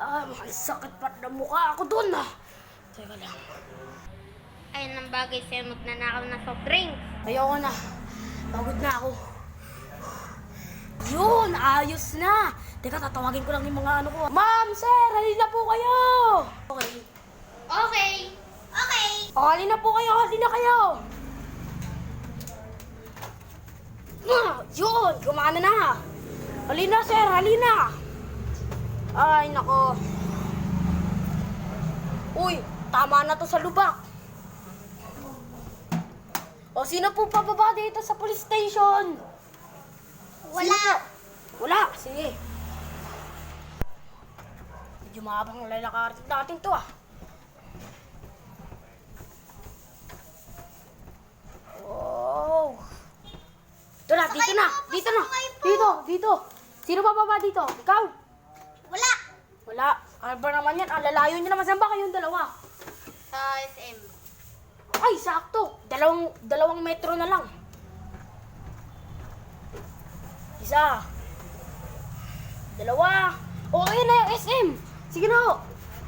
Ang sakit pa ng mukha ako dun ah. Teka lang. Ayun ang bagay sa'yo magnanakaw na soft drinks. Ayoko na. Pagod na ako. Yun, ayos na. Teka, tatawagin ko lang yung mga ano ko. Ma'am, sir, halina po kayo. Okay. Okay. Okay. O, halina po kayo, halina kayo. Yun, gumana na. Halina, sir, halina. Ay, nako. Uy, tama na to sa lubak. O, sino po pababa dito sa police station? Wala. Wala, sige. Medyo mahabang lalakarin natin to ah. Oh. Ito na, dito na, dito na. Dito. Sino pababa dito? Ikaw? Wala. Wala. Ano ba naman yan? Ang lalayo nyo naman. Saan ba kayong dalawa? Sa SM. Ay, sakto. Dalawang metro na lang. Isa. Dalawa. O, ayun na yung SM. Sige na ho.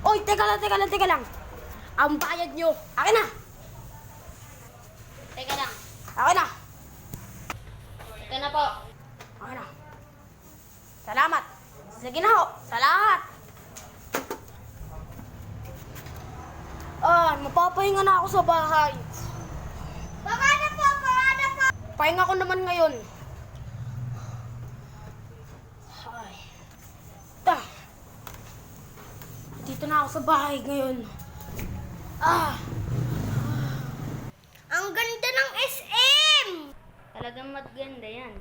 Oy, teka lang. Ang bayad nyo. Akin na. Teka lang. Akin na. Ito na po. Akin na. Salamat. Sige na ho. Salamat. Mapapahinga na ako sa bahay. Baba na po. Pahinga ko naman ngayon. Ay. Dito na ako sa bahay ngayon. Ang ganda ng SM! Talagang maganda yan.